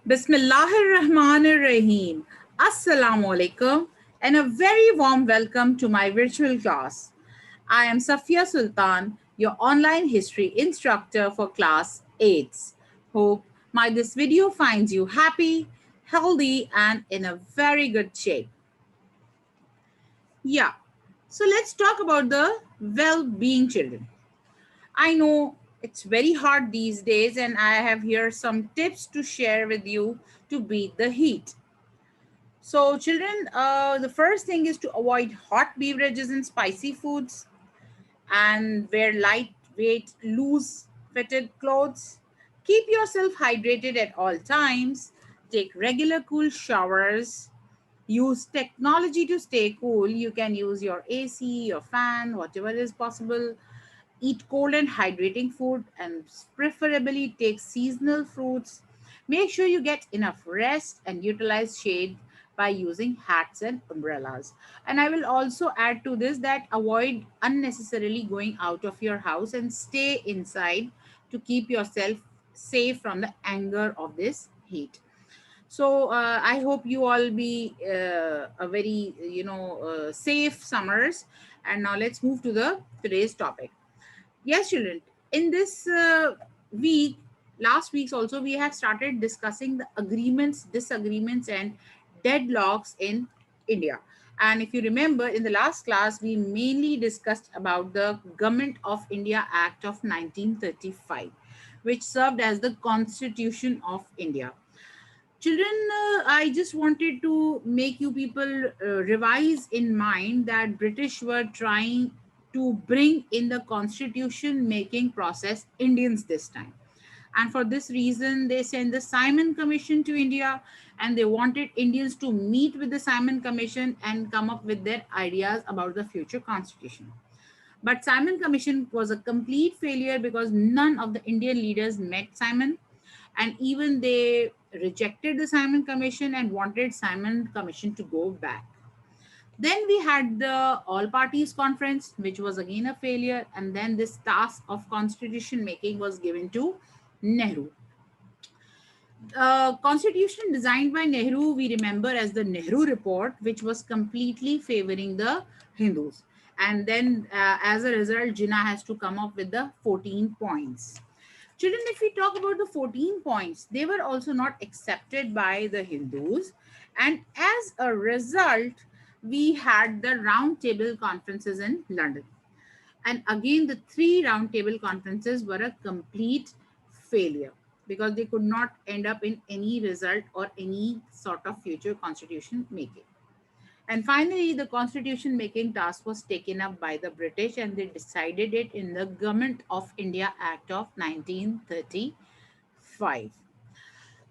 Bismillahirrahmanirrahim. Assalamu alaikum and a very warm welcome to my virtual class. I am Safia Sultan, your online history instructor for class 8. Hope this video finds you happy, healthy and in a very good shape. Yeah. So let's talk about the well-being children. I know it's very hard these days and I have here some tips to share with you to beat the heat. So, children, the first thing is to avoid hot beverages and spicy foods and wear lightweight, loose fitted clothes. Keep yourself hydrated at all times. Take regular cool showers. Use technology to stay cool. You can use your AC, your fan, whatever is possible. Eat cold and hydrating food and preferably take seasonal fruits. Make sure you get enough rest and utilize shade by using hats and umbrellas. And I will also add to this that avoid unnecessarily going out of your house and stay inside to keep yourself safe from the anger of this heat. So I hope you all be a very safe summers. And now let's move to the today's topic. Yes, children. In this week, last week's also, we have started discussing the agreements, disagreements, and deadlocks in India. And if you remember, in the last class, we mainly discussed about the Government of India Act of 1935, which served as the Constitution of India. Children, I just wanted to make you people revise in mind that British were trying to bring in the constitution making process Indians this time. And for this reason, they sent the Simon Commission to India and they wanted Indians to meet with the Simon Commission and come up with their ideas about the future constitution. But Simon Commission was a complete failure because none of the Indian leaders met Simon, and even they rejected the Simon Commission and wanted Simon Commission to go back. Then we had the All Parties Conference, which was again a failure, and then this task of constitution making was given to Nehru. Constitution designed by Nehru, we remember as the Nehru Report, which was completely favoring the Hindus. And then, as a result, Jinnah has to come up with the 14 points. Children, if we talk about the 14 points, they were also not accepted by the Hindus. And as a result, we had the round table conferences in London. And again, the three roundtable conferences were a complete failure because they could not end up in any result or any sort of future constitution making. And finally, the constitution making task was taken up by the British and they decided it in the Government of India Act of 1935.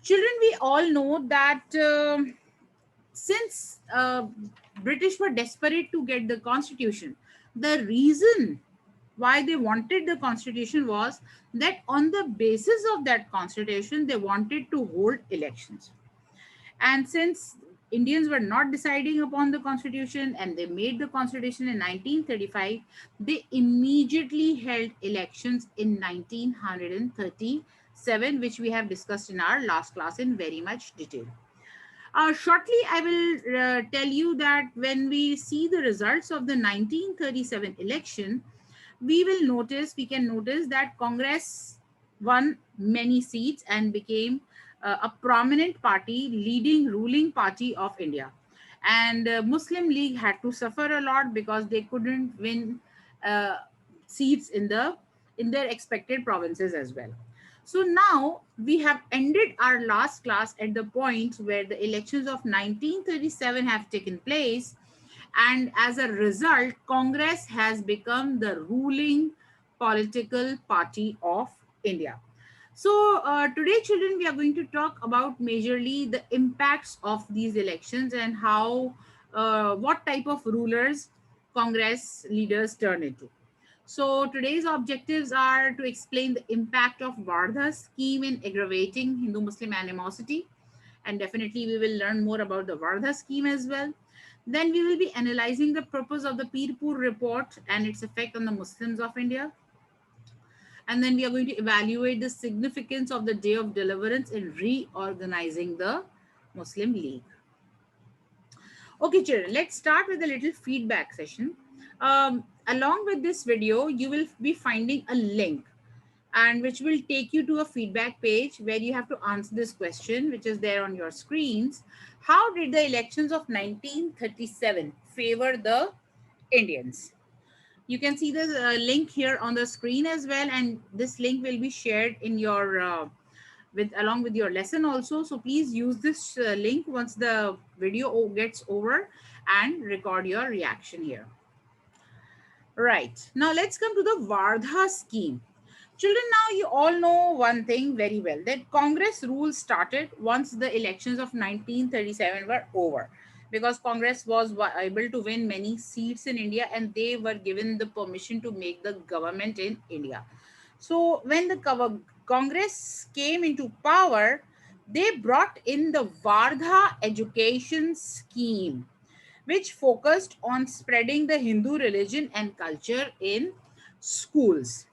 Children, we all know that since British were desperate to get the constitution, the reason why they wanted the constitution was that on the basis of that constitution, they wanted to hold elections. And since Indians were not deciding upon the constitution and they made the constitution in 1935, they immediately held elections in 1937, which we have discussed in our last class in very much detail. Shortly, I will tell you that when we see the results of the 1937 election, we can notice that Congress won many seats and became a prominent party, leading ruling party of India. And Muslim League had to suffer a lot because they couldn't win uh, seats in their expected provinces as well. So now we have ended our last class at the point where the elections of 1937 have taken place, and as a result, Congress has become the ruling political party of India. So today, children, we are going to talk about majorly the impacts of these elections and how what type of rulers Congress leaders turn into. So today's objectives are to explain the impact of Wardha scheme in aggravating Hindu-Muslim animosity, and definitely we will learn more about the Wardha scheme as well. Then we will be analyzing the purpose of the Pirpur report and its effect on the Muslims of India. And then we are going to evaluate the significance of the Day of Deliverance in reorganizing the Muslim League. Okay, children, let's start with a little feedback session. Along with this video, you will be finding a link and which will take you to a feedback page where you have to answer this question, which is there on your screens. How did the elections of 1937 favor the Indians? You can see the link here on the screen as well, and this link will be shared in your with along with your lesson also. So please use this link once the video gets over and record your reaction here. Right, now let's come to the Wardha scheme. Children, now you all know one thing very well, that Congress rule started once the elections of 1937 were over, because Congress was able to win many seats in India and they were given the permission to make the government in India. So when the Congress came into power, they brought in the Wardha education scheme, which focused on spreading the Hindu religion and culture in schools.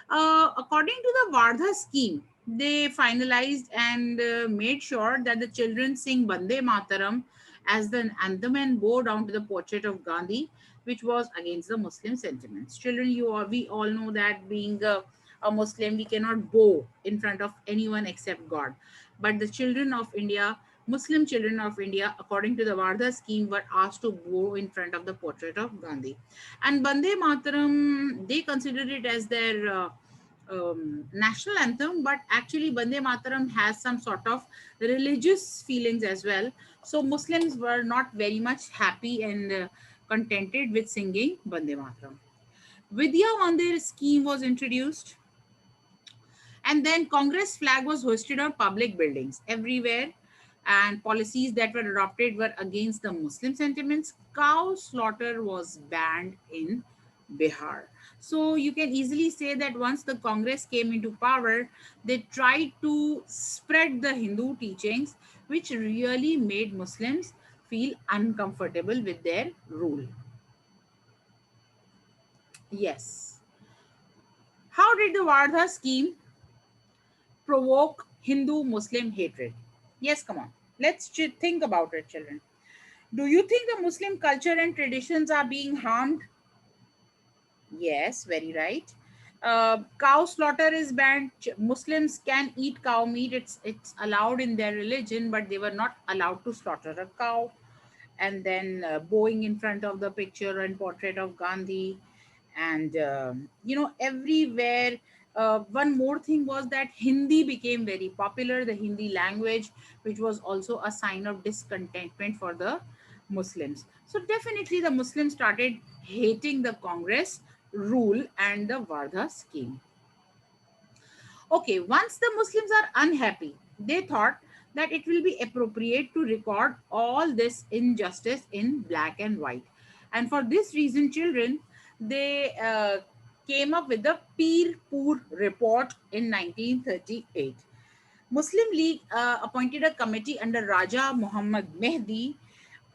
According to the Wardha scheme, they finalized and made sure that the children sing Bande Mataram as the anthem and bow down to the portrait of Gandhi, which was against the Muslim sentiments. Children, we all know that being a Muslim, we cannot bow in front of anyone except God. But the children of India, Muslim children of India, according to the Wardha scheme, were asked to bow in front of the portrait of Gandhi. And Bande Mataram, they considered it as their national anthem, but actually Bande Mataram has some sort of religious feelings as well. So Muslims were not very much happy and contented with singing Bande Mataram. Vidya Mandir scheme was introduced, and then Congress flag was hoisted on public buildings everywhere, and policies that were adopted were against the Muslim sentiments. Cow slaughter was banned in Bihar. So you can easily say that once the Congress came into power, they tried to spread the Hindu teachings, which really made Muslims feel uncomfortable with their rule. Yes. How did the Wardha scheme provoke Hindu Muslim hatred? Yes, come on. Let's think about it, children. Do you think the Muslim culture and traditions are being harmed? Yes, very right. Cow slaughter is banned. Muslims can eat cow meat. It's allowed in their religion, but they were not allowed to slaughter a cow. And then bowing in front of the picture and portrait of Gandhi, and everywhere. One more thing was that Hindi became very popular, the Hindi language, which was also a sign of discontentment for the Muslims. So definitely the Muslims started hating the Congress rule and the Wardha scheme. Okay, once the Muslims are unhappy, they thought that it will be appropriate to record all this injustice in black and white. And for this reason, children, they came up with the Pirpur report in 1938. Muslim League appointed a committee under Raja Muhammad Mehdi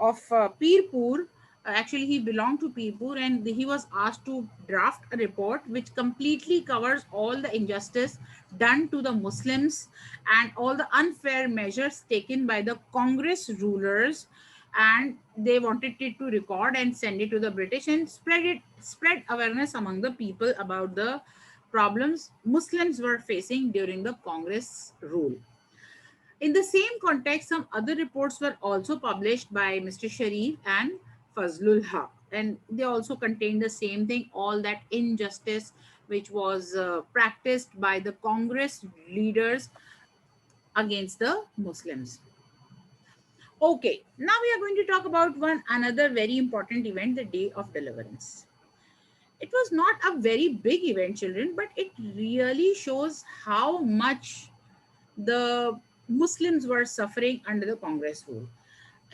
of Pirpur. Actually, he belonged to Pirpur, and he was asked to draft a report which completely covers all the injustice done to the Muslims and all the unfair measures taken by the Congress rulers. And they wanted it to record and send it to the British and spread awareness among the people about the problems Muslims were facing during the Congress rule. In the same context, some other reports were also published by Mr. Sharif and Fazlul Haq, and they also contained the same thing, all that injustice which was practiced by the Congress leaders against the Muslims. Okay, now we are going to talk about one another very important event, the Day of Deliverance. It was not a very big event, children, but it really shows how much the Muslims were suffering under the Congress rule.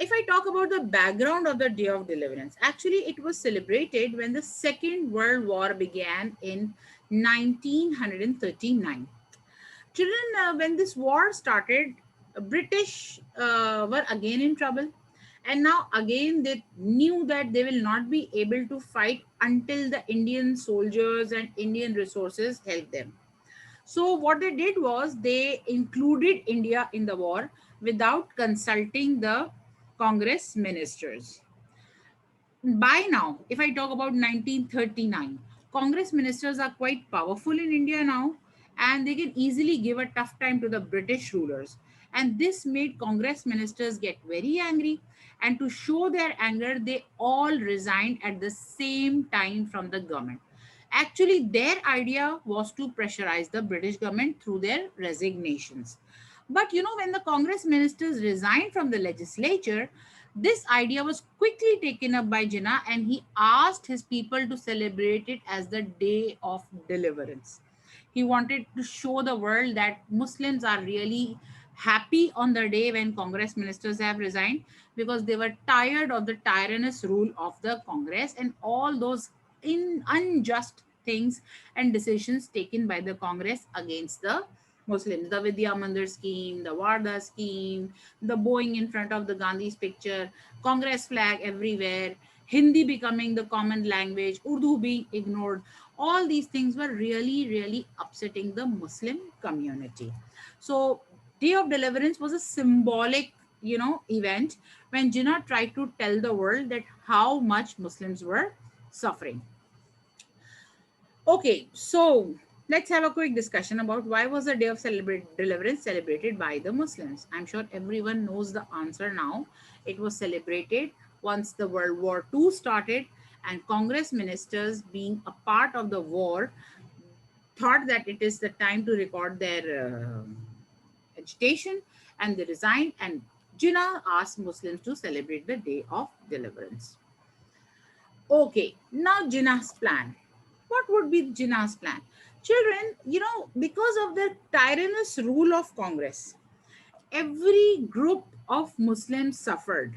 If I talk about the background of the Day of Deliverance, actually it was celebrated when the Second World War began in 1939. Children, when this war started, British were again in trouble, and now again they knew that they will not be able to fight until the Indian soldiers and Indian resources helped them. So, what they did was they included India in the war without consulting the Congress ministers. By now, if I talk about 1939, Congress ministers are quite powerful in India now, and they can easily give a tough time to the British rulers. And this made Congress ministers get very angry. And to show their anger, they all resigned at the same time from the government. Actually, their idea was to pressurize the British government through their resignations. But when the Congress ministers resigned from the legislature, this idea was quickly taken up by Jinnah, and he asked his people to celebrate it as the day of deliverance. He wanted to show the world that Muslims are really happy on the day when Congress ministers have resigned, because they were tired of the tyrannous rule of the Congress and all those unjust things and decisions taken by the Congress against the Muslims. The Vidya Mandir scheme, the Wardha scheme, the bowing in front of the Gandhi's picture, Congress flag everywhere, Hindi becoming the common language, Urdu being ignored. All these things were really, really upsetting the Muslim community. So, Day of Deliverance was a symbolic, event when Jinnah tried to tell the world that how much Muslims were suffering. Okay, so let's have a quick discussion about why was the day of deliverance celebrated by the Muslims. I'm sure everyone knows the answer now. It was celebrated once the World War II started, and Congress ministers, being a part of the war, thought that it is the time to record their agitation, and they resigned. And Jinnah asked Muslims to celebrate the day of deliverance. Okay, now Jinnah's plan. What would be Jinnah's plan? Children, because of the tyrannous rule of Congress, every group of Muslims suffered.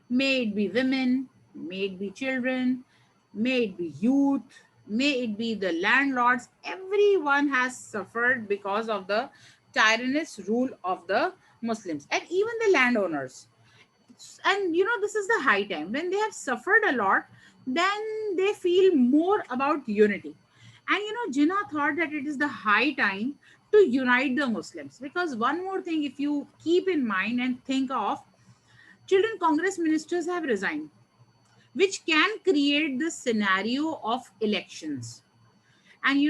May it be women, may it be children, may it be youth, may it be the landlords, everyone has suffered because of the tyrannous rule of the Muslims, and even the landowners. And this is the high time when they have suffered a lot, then they feel more about unity. And Jinnah thought that it is the high time to unite the Muslims, because one more thing, if you keep in mind and think of, children, Congress ministers have resigned, which can create the scenario of elections. And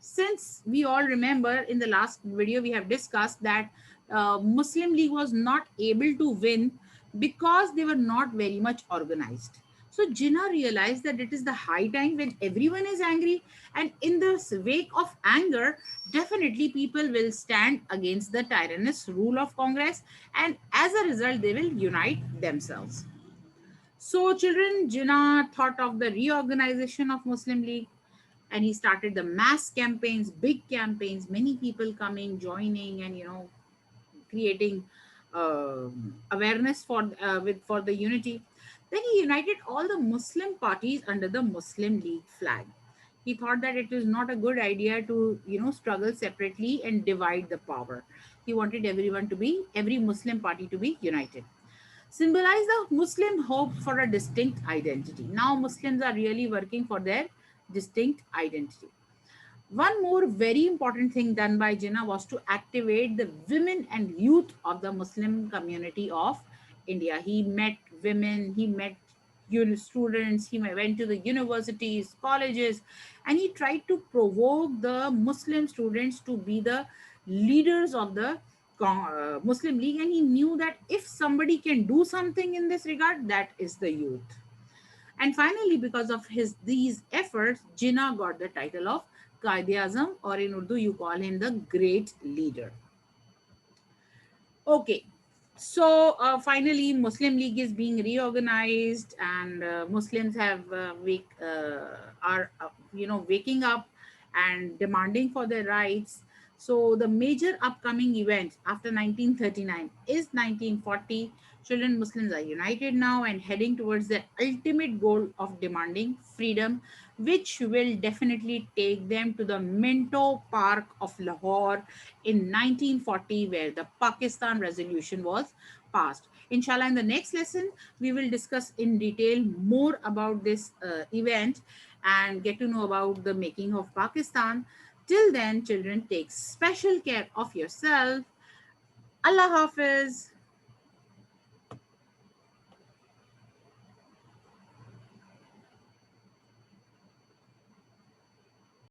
since we all remember, in the last video we have discussed that Muslim League was not able to win because they were not very much organized. So Jinnah realized that it is the high time when everyone is angry, and in the wake of anger, definitely people will stand against the tyrannous rule of Congress, and as a result they will unite themselves. So children, Jinnah thought of the reorganization of Muslim League, and he started the mass campaigns, big campaigns, many people coming, joining, and creating awareness for the unity. Then he united all the Muslim parties under the Muslim League flag. He thought that it is not a good idea to struggle separately and divide the power. He wanted every Muslim party to be united, symbolize the Muslim hope for a distinct identity. Now Muslims are really working for their distinct identity. One more very important thing done by Jinnah was to activate the women and youth of the Muslim community of India. He met women, he met students, he went to the universities, colleges, and he tried to provoke the Muslim students to be the leaders of the Muslim League. And he knew that if somebody can do something in this regard, that is the youth. And finally, because of these efforts, Jinnah got the title of Qaid-e-Azam, or in Urdu you call him the Great Leader. Okay, so finally Muslim League is being reorganized, and Muslims are waking up and demanding for their rights. So the major upcoming event after 1939 is 1940. Children, Muslims are united now and heading towards their ultimate goal of demanding freedom, which will definitely take them to the Minto Park of Lahore in 1940, where the Pakistan resolution was passed. Inshallah, in the next lesson, we will discuss in detail more about this event. and get to know about the making of Pakistan. Till then, children, take special care of yourself. Allah Hafiz.